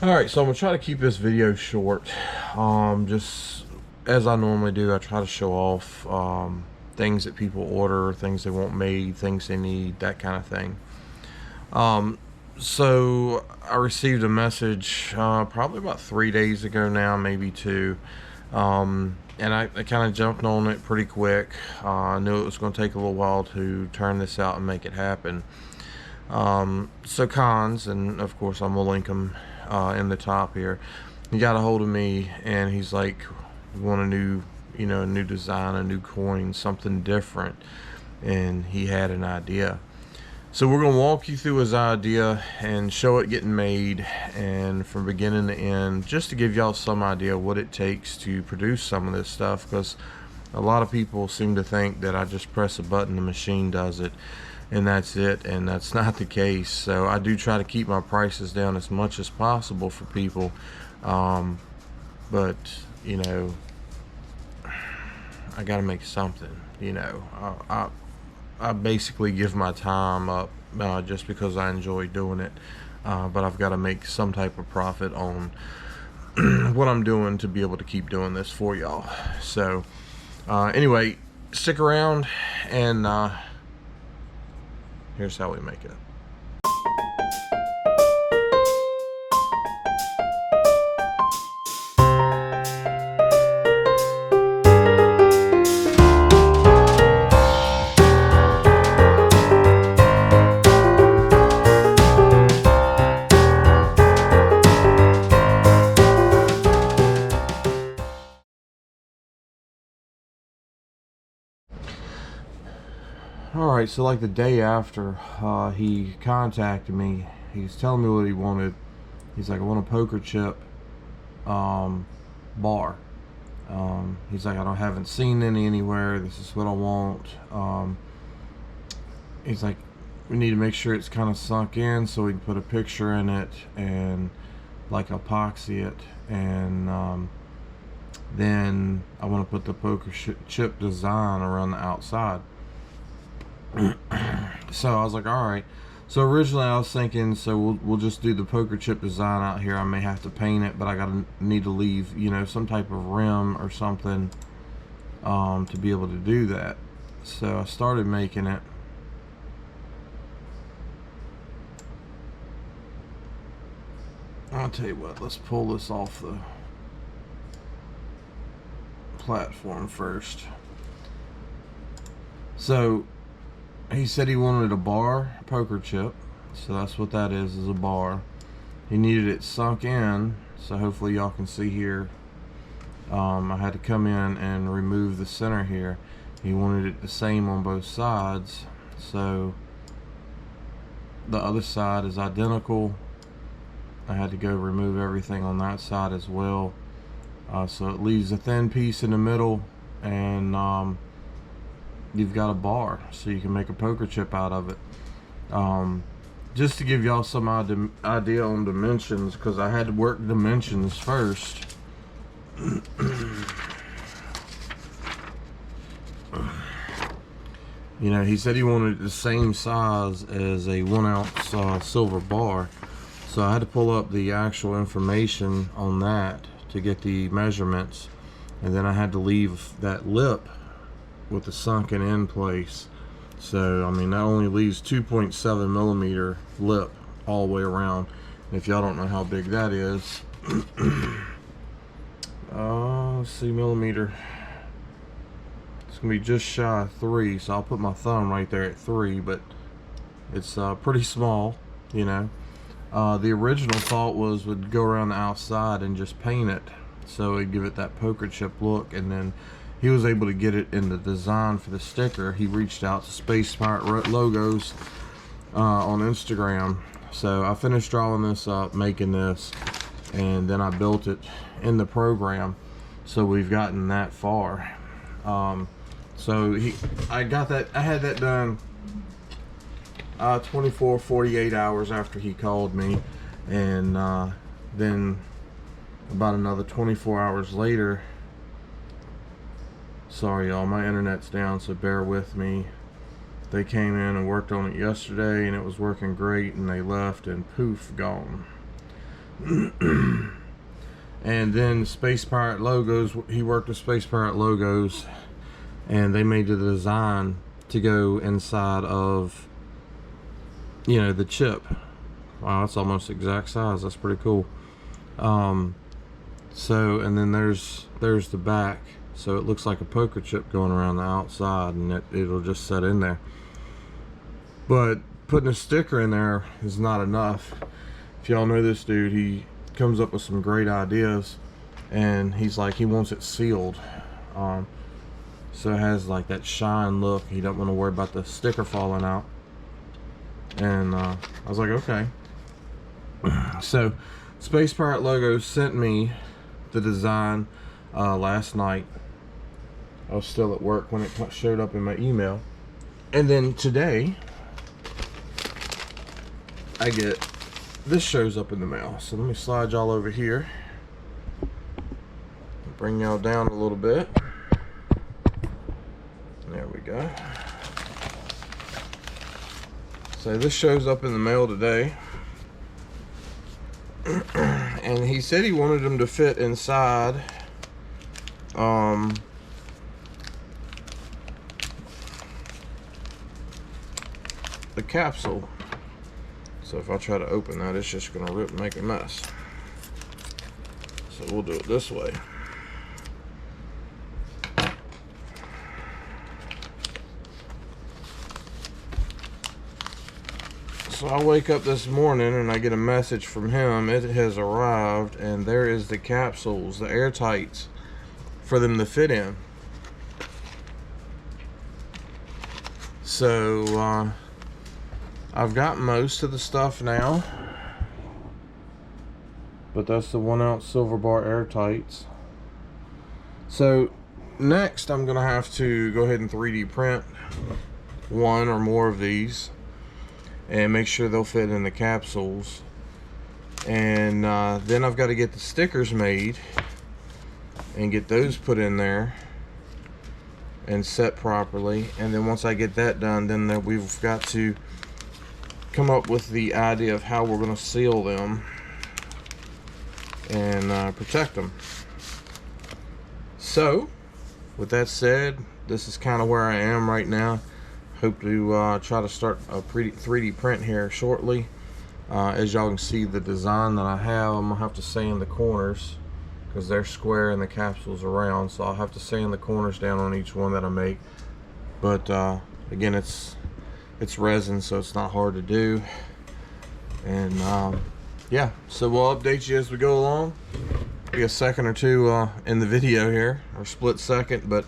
Alright, so I'm going to try to keep this video short. Just as I normally do, I try to show off things that people order, things they want made, things they need, that kind of thing. So I received a message probably about 3 days ago now, maybe two. And I kind of jumped on it pretty quick. I knew it was going to take a little while to turn this out and make it happen. So Cons, and of course I'm going to link them in the top here. He got a hold of me and he's like, we want a new, a new design, a new coin, something different. And he had an idea. So we're going to walk you through his idea and show it getting made, and from beginning to end, just to give y'all some idea what it takes to produce some of this stuff, because a lot of people seem to think that I just press a button, the machine does it, and that's it, and that's not the case. So I do try to keep my prices down as much as possible for people, but I gotta make something. I basically give my time up just because I enjoy doing it, but I've got to make some type of profit on what I'm doing to be able to keep doing this for y'all. So anyway, stick around, and here's how we make it. Alright, so like the day after he contacted me, he's telling me what he wanted. He's like, I want a poker chip bar. He's like, I haven't seen any anywhere. This is what I want. He's like, we need to make sure it's kind of sunk in so we can put a picture in it and like epoxy it, and then I want to put the poker chip design around the outside. So I was like, all right. So originally I was thinking, so we'll just do the poker chip design out here. I may have to paint it, but I need to leave some type of rim or something to be able to do that. So I started making it. I'll tell you what, let's pull this off the platform first. So he said he wanted a bar poker chip, so that's what that is a bar. He needed it sunk in, so hopefully y'all can see here. I had to come in and remove the center here. He wanted it the same on both sides, so the other side is identical. I had to go remove everything on that side as well, so it leaves a thin piece in the middle, and you've got a bar, so you can make a poker chip out of it. Just to give y'all some idea on dimensions, because I had to work dimensions first. He said he wanted the same size as a 1 ounce silver bar, so I had to pull up the actual information on that to get the measurements, and then I had to leave that lip with the sunken in place. So I mean, that only leaves 2.7 millimeter lip all the way around. If y'all don't know how big that is, let's see, millimeter, it's gonna be just shy of 3, so I'll put my thumb right there at 3, but it's pretty small. The original thought was would go around the outside and just paint it so it'd give it that poker chip look, and then he was able to get it in the design for the sticker. He reached out to Space Pirate Logos on Instagram. So I finished drawing this up, making this, and then I built it in the program. So we've gotten that far. So I had that done 48 hours after he called me, and then about another 24 hours later. Sorry y'all, my internet's down, so bear with me. They came in and worked on it yesterday, and it was working great, and they left, and poof, gone. And then Space Pirate Logos, he worked with Space Pirate Logos, and they made the design to go inside of, you know, the chip. Wow, that's almost the exact size. That's pretty cool. So, and then there's the back, so it looks like a poker chip going around the outside, and it'll just set in there. But putting a sticker in there is not enough. If y'all know this dude, he comes up with some great ideas, and he's like, he wants it sealed, so it has like that shine look. He don't want to worry about the sticker falling out. And I was like, okay. So Space Pirate Logos sent me the design last night. I was still at work when it showed up in my email, and then today I get this shows up in the mail. So let me slide y'all over here, bring y'all down a little bit. There we go. So this shows up in the mail today. And he said he wanted them to fit inside the capsule. So if I try to open that, it's just gonna rip and make a mess. So we'll do it this way. So I wake up this morning and I get a message from him. It has arrived, and there is the capsules, the airtights for them to fit in. So I've got most of the stuff now, but that's the 1 ounce silver bar airtights. So next I'm gonna have to go ahead and 3D print one or more of these and make sure they'll fit in the capsules. And then I've got to get the stickers made and get those put in there and set properly. And then once I get that done, then we've got to come up with the idea of how we're going to seal them and protect them. So with that said, this is kind of where I am right now. Hope to try to start a 3D print here shortly. As y'all can see, the design that I have, I'm gonna have to sand the corners because they're square and the capsules are round, so I'll have to sand the corners down on each one that I make. But again, it's resin, so it's not hard to do. And yeah, so we'll update you as we go along. Be a second or two in the video here, or split second, but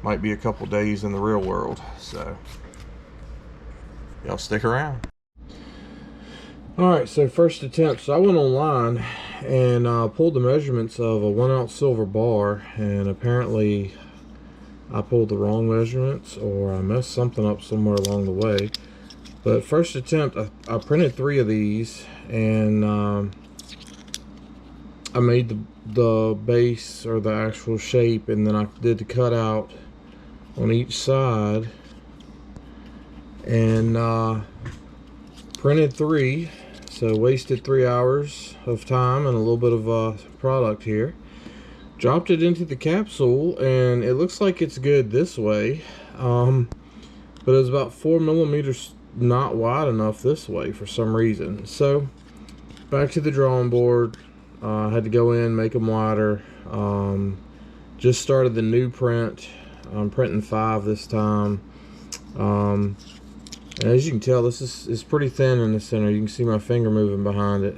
might be a couple days in the real world. So y'all stick around. Alright, so first attempt. So I went online and pulled the measurements of a 1 ounce silver bar, and apparently I pulled the wrong measurements, or I messed something up somewhere along the way. But first attempt, I printed 3 of these, and I made the base, or the actual shape, and then I did the cutout on each side, and printed 3. So wasted 3 hours of time and a little bit of product here. Dropped it into the capsule, and it looks like it's good this way, but it's about 4 millimeters not wide enough this way for some reason. So back to the drawing board. I had to go in, make them wider. Just started the new print. I'm printing 5 this time. And as you can tell, this is pretty thin in the center. You can see my finger moving behind it.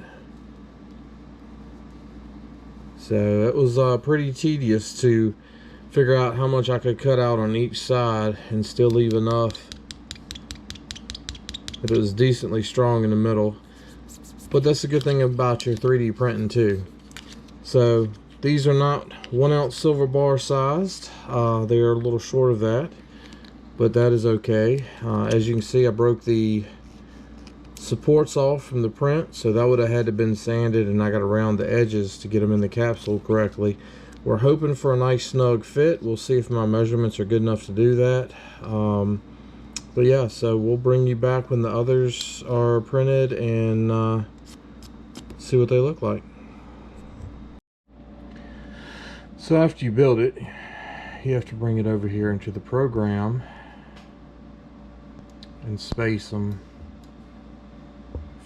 So it was pretty tedious to figure out how much I could cut out on each side and still leave enough that it was decently strong in the middle. But that's the good thing about your 3D printing too. So these are not 1 ounce silver bar sized. They are a little short of that, but that is okay. As you can see, I broke the supports off from the print, so that would have had to been sanded, and I got to round the edges to get them in the capsule correctly. We're hoping for a nice snug fit. We'll see if my measurements are good enough to do that. But yeah, so we'll bring you back when the others are printed and see what they look like. So after you build it, you have to bring it over here into the program and space them.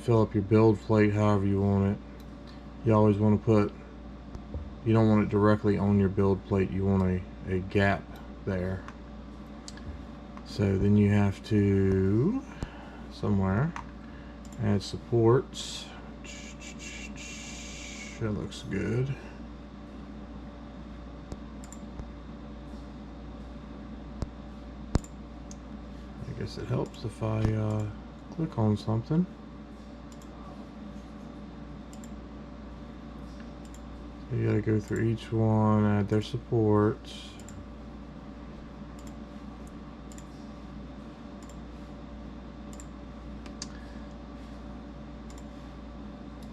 Fill up your build plate however you want it. You always want to put, you don't want it directly on your build plate, you want a gap there. So then you have to somewhere add supports. That looks good. I guess it helps if I click on something. So you gotta go through each one, add their supports.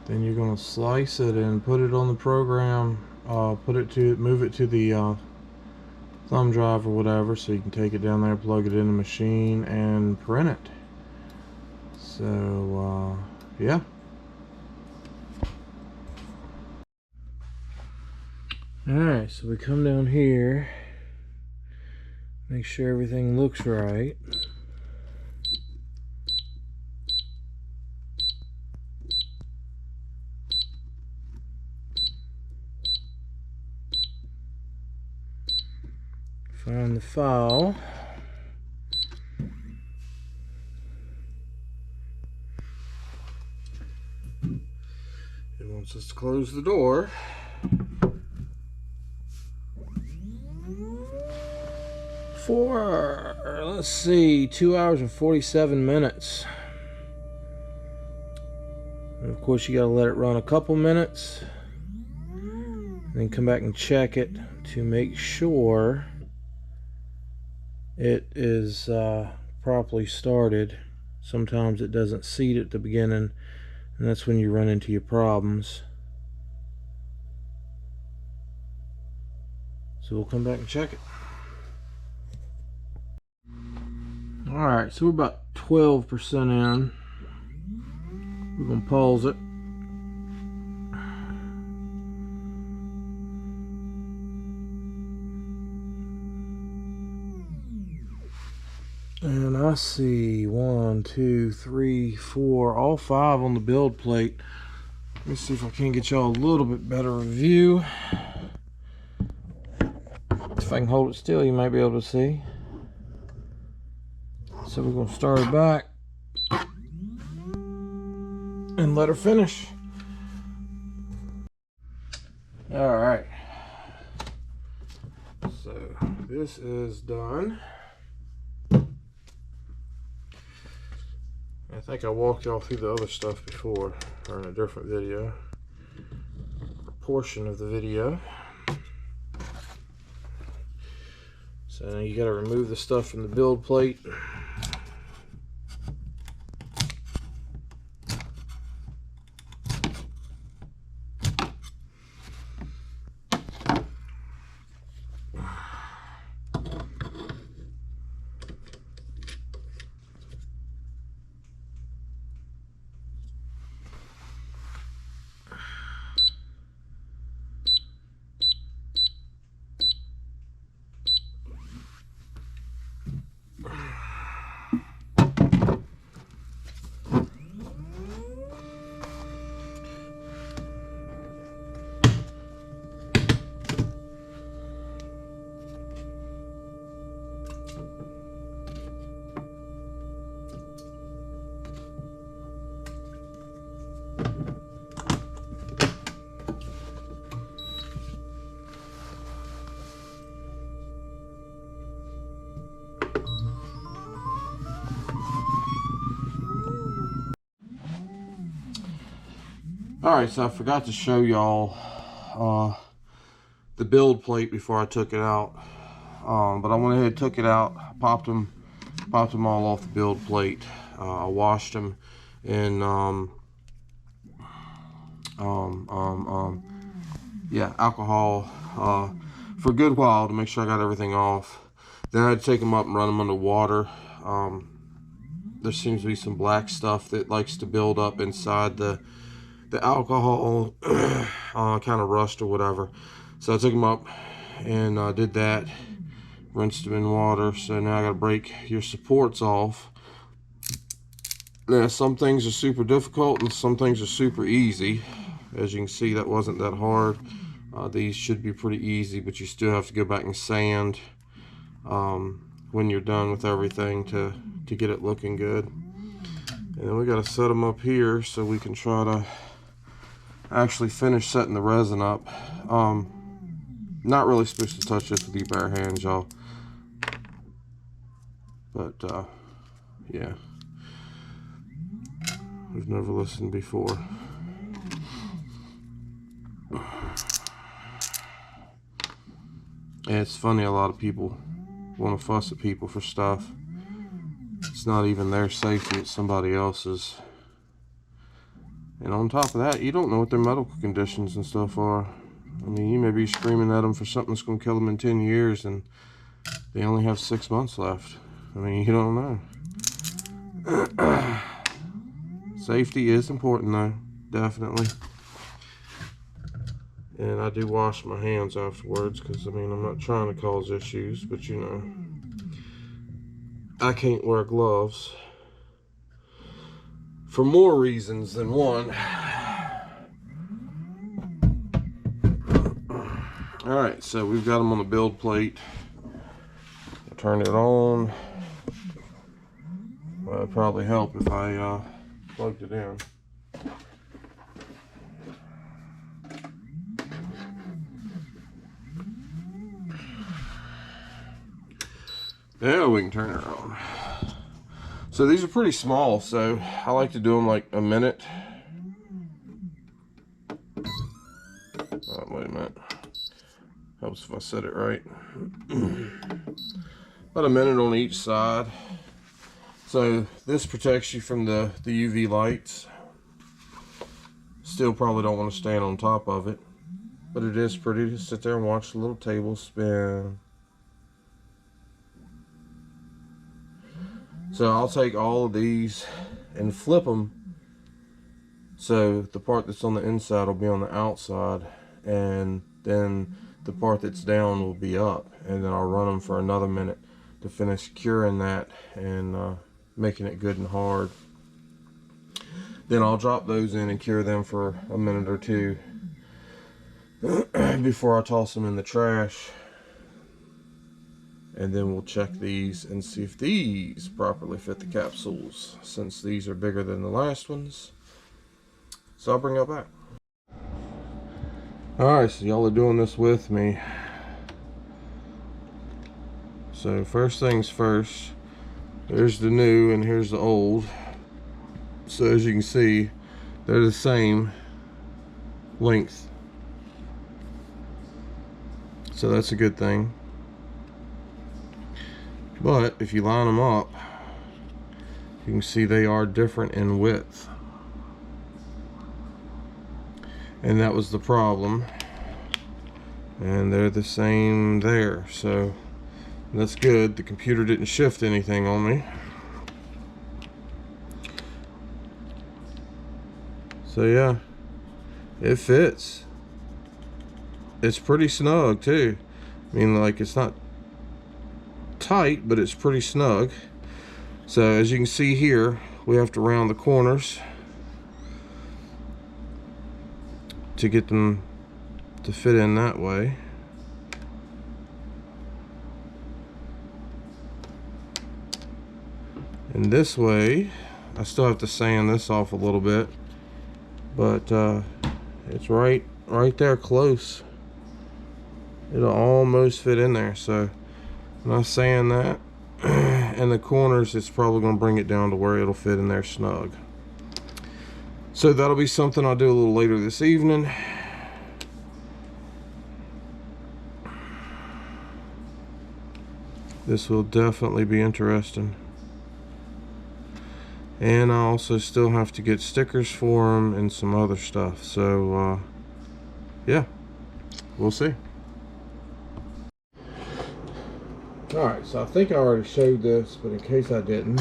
Then you're gonna slice it and put it on the program. Move it to the thumb drive or whatever, so you can take it down there, plug it in the machine, and print it. So yeah. Alright, so we come down here, make sure everything looks right. Find the file. It wants us to close the door. For, let's see, 2 hours and 47 minutes. And of course you gotta let it run a couple minutes, then come back and check it to make sure it is properly started. Sometimes it doesn't seat at the beginning, and that's when you run into your problems. So we'll come back and check it. Alright, so we're about 12% in. We're going to pause it. And I see 1, 2, 3, 4, all 5 on the build plate. Let me see if I can get y'all a little bit better view. If I can hold it still, you might be able to see. So we're going to start it back and let her finish. Alright. So this is done. I think I walked y'all through the other stuff before, or in a different video, a portion of the video. So now you got to remove the stuff from the build plate. Alright, so I forgot to show y'all the build plate before I took it out. But I went ahead and took it out, popped them all off the build plate. I washed them in yeah, alcohol for a good while to make sure I got everything off. Then I had to take them up and run them under water. There seems to be some black stuff that likes to build up inside the alcohol, kind of rust or whatever. So I took them up, and did that, rinsed them in water. So now I gotta break your supports off. Now some things are super difficult and some things are super easy. As you can see, that wasn't that hard. These should be pretty easy, but you still have to go back and sand when you're done with everything to get it looking good. And then we got to set them up here so we can try to actually finish setting the resin up. Not really supposed to touch this with your bare hands, y'all. But yeah, we've never listened before. And it's funny, a lot of people want to fuss at people for stuff. It's not even their safety, it's somebody else's. And on top of that, you don't know what their medical conditions and stuff are. I mean, you may be screaming at them for something that's going to kill them in 10 years and they only have 6 months left. I mean, you don't know. Safety is important though, definitely. And I do wash my hands afterwards because, I mean, I'm not trying to cause issues, but you know, I can't wear gloves for more reasons than one. Alright, so we've got them on the build plate. I'll turn it on. Well, it'd probably help if I plugged it in. Now we can turn it on. So these are pretty small, so I like to do them like a minute. Oh, wait a minute. Helps if I set it right. About a minute on each side. So this protects you from the UV lights. Still probably don't want to stand on top of it, but it is pretty to sit there and watch the little table spin. So I'll take all of these and flip them so the part that's on the inside will be on the outside, and then the part that's down will be up, and then I'll run them for another minute to finish curing that and making it good and hard. Then I'll drop those in and cure them for a minute or two before I toss them in the trash. And then we'll check these and see if these properly fit the capsules, since these are bigger than the last ones. So I'll bring it back. Alright, so y'all are doing this with me. So first things first, there's the new and here's the old. So as you can see, they're the same length. So that's a good thing. But if you line them up, you can see they are different in width. And that was the problem. And they're the same there. So that's good. The computer didn't shift anything on me. So yeah, it fits. It's pretty snug too. I mean, like, it's not tight, but it's pretty snug. So as you can see here, we have to round the corners to get them to fit in that way. And this way, I still have to sand this off a little bit, but it's right there close. It'll almost fit in there. So when I sand that and the corners, it's probably going to bring it down to where it'll fit in there snug. So that'll be something I'll do a little later this evening. This will definitely be interesting. And I also still have to get stickers for them and some other stuff. So yeah, we'll see. Alright, so I think I already showed this, but in case I didn't,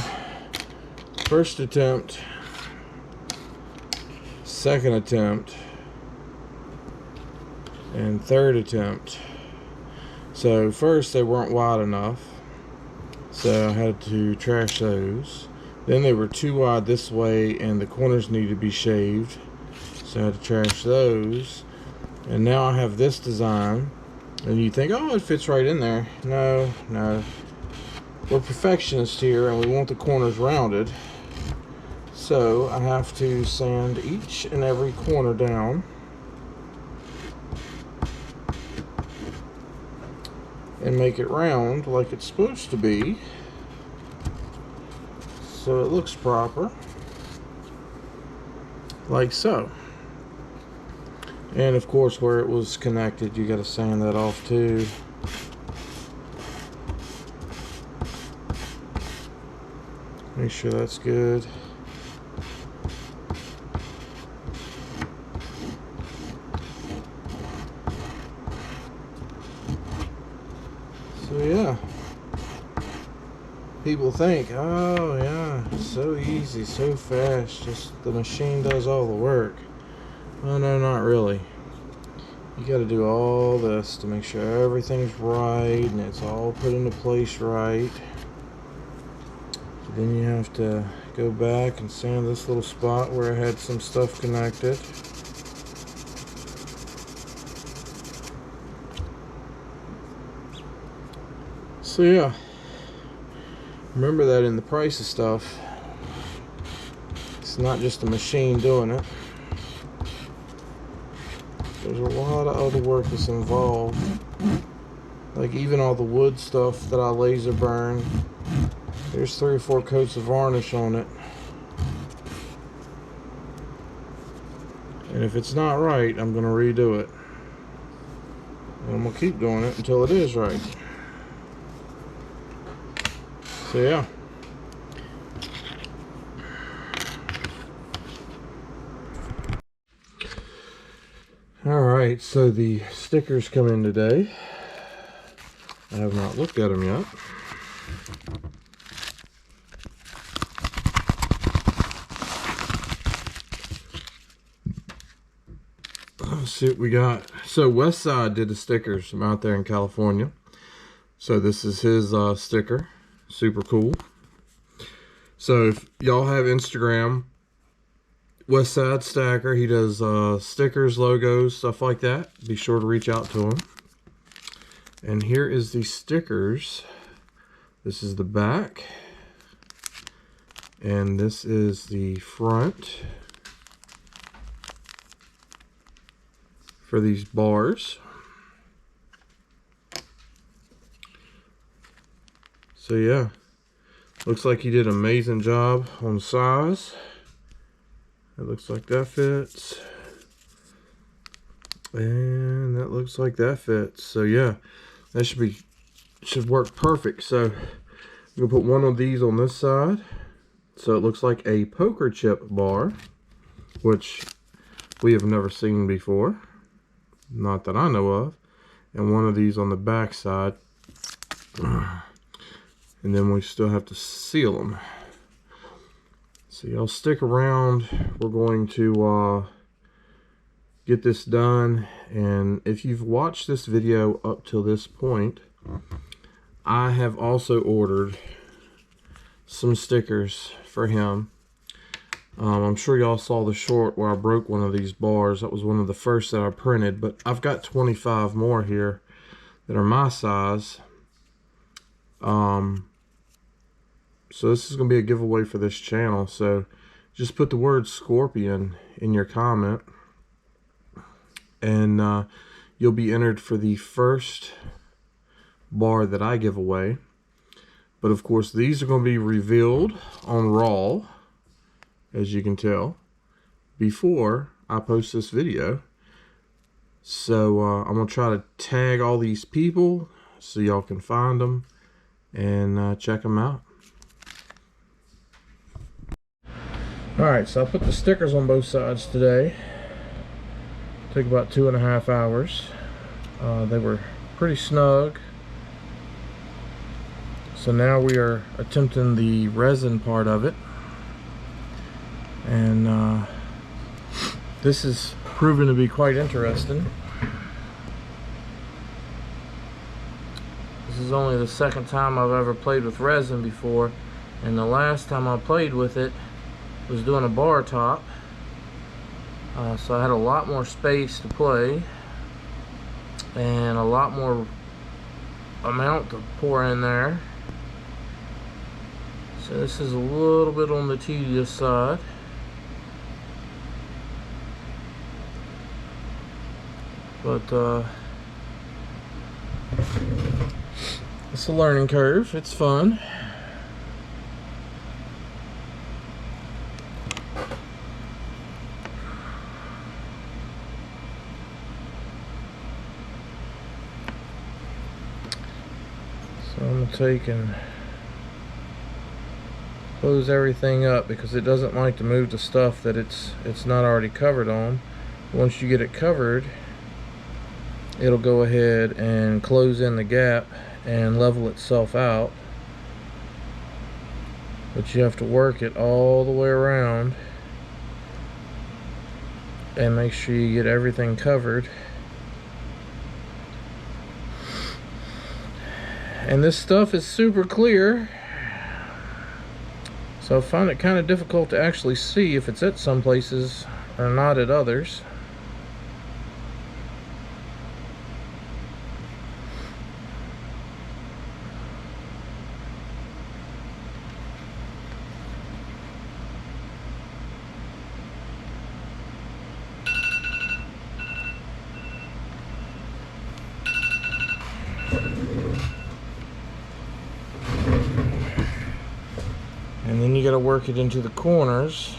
first attempt, second attempt, and third attempt. So first they weren't wide enough, so I had to trash those. Then they were too wide this way and the corners needed to be shaved, so I had to trash those. And now I have this design, and you think, oh, it fits right in there. No, no. We're perfectionists here and we want the corners rounded. So I have to sand each and every corner down. And make it round like it's supposed to be, so it looks proper, like so. And of course, where it was connected, you got to sand that off too. Make sure that's good. So yeah, people think, oh yeah, so easy, so fast, just the machine does all the work. Oh no, not really. You got to do all this to make sure everything's right and it's all put into place right. So then you have to go back and sand this little spot where I had some stuff connected. So yeah, remember that in the price of stuff, it's not just a machine doing it. There's a lot of other work that's involved. Like even all the wood stuff that I laser burn, there's 3 or 4 coats of varnish on it. And if it's not right, I'm going to redo it. And I'm going to keep doing it until it is right. So yeah. Alright, so the stickers come in today. I have not looked at them yet. Let's see what we got. So Westside did the stickers. I'm out there in California. So this is his sticker. Super cool. So if y'all have Instagram, Westside Stacker, he does stickers, logos, stuff like that. Be sure to reach out to him. And here is the stickers. This is the back. And this is the front for these bars. So yeah, looks like he did an amazing job on size. It looks like that fits. And that looks like that fits. So yeah, that should work perfect. So I'm gonna put one of these on this side. So it looks like a poker chip bar, which we have never seen before. Not that I know of. And one of these on the back side. And then we still have to seal them. So y'all stick around. We're going to get this done. And if you've watched this video up till this point, I have also ordered some stickers for him. I'm sure y'all saw the short where I broke one of these bars. That was one of the first that I printed, but I've got 25 more here that are my size. So this is going to be a giveaway for this channel. So just put the word Scorpion in your comment, and you'll be entered for the first bar that I give away. But of course, these are going to be revealed on Raw, as you can tell, before I post this video. So I'm going to try to tag all these people so y'all can find them and check them out. Alright, so I put the stickers on both sides today. Took about 2.5 hours. They were pretty snug. So now we are attempting the resin part of it. And this is proven to be quite interesting. is only the second time I've ever played with resin before, and the last time I played with it was doing a bar top. So I had a lot more space to play and a lot more amount to pour in there. So this is a little bit on the tedious side. But it's a learning curve. It's fun. So I'm gonna take and close everything up because it doesn't like to move the stuff that it's not already covered on. Once you get it covered, it'll go ahead and close in the gap and level itself out. But you have to work it all the way around and make sure you get everything covered. And this stuff is super clear, so I find it kind of difficult to actually see if it's at some places or not at others. And then you got to work it into the corners.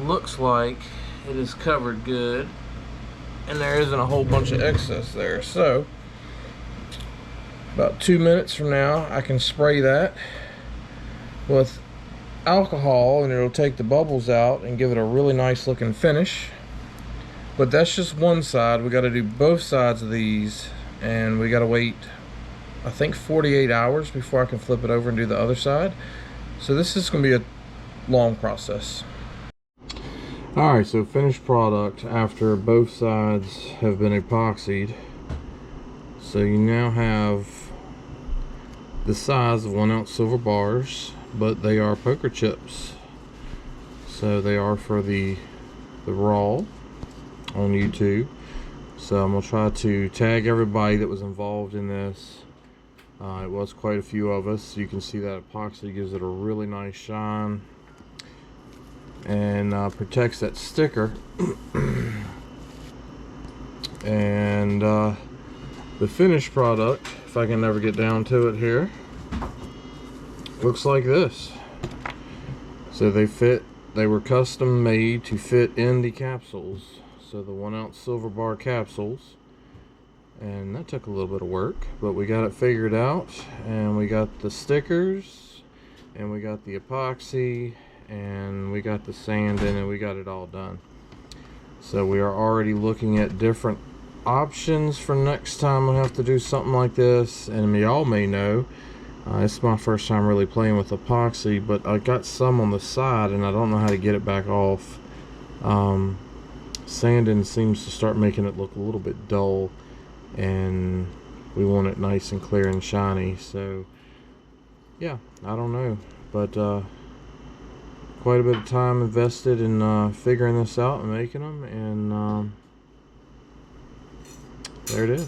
Looks like it is covered good and there isn't a whole bunch of excess there. So about 2 minutes from now I can spray that with alcohol and it'll take the bubbles out and give it a really nice looking finish. But that's just one side. We got to do both sides of these, and we got to wait, I think, 48 hours before I can flip it over and do the other side. So this is going to be a long process. Alright, so finished product after both sides have been epoxied. So you now have the size of 1 ounce silver bars, but they are poker chips. So they are for the raw on YouTube. So I'm going to try to tag everybody that was involved in this. It was quite a few of us. You can see that epoxy gives it a really nice shine and protects that sticker. And the finished product, if I can never get down to it here, looks like this. So they were custom made to fit in the capsules. So the 1 ounce silver bar capsules, and that took a little bit of work, but we got it figured out, and we got the stickers, and we got the epoxy, and we got the sand in, and we got it all done. So we are already looking at different options for next time we have to do something like this. And y'all may know, it's my first time really playing with epoxy, but I got some on the side and I don't know how to get it back off. Sanding seems to start making it look a little bit dull, and we want it nice and clear and shiny. So yeah, I don't know, but quite a bit of time invested in figuring this out and making them, and there it is.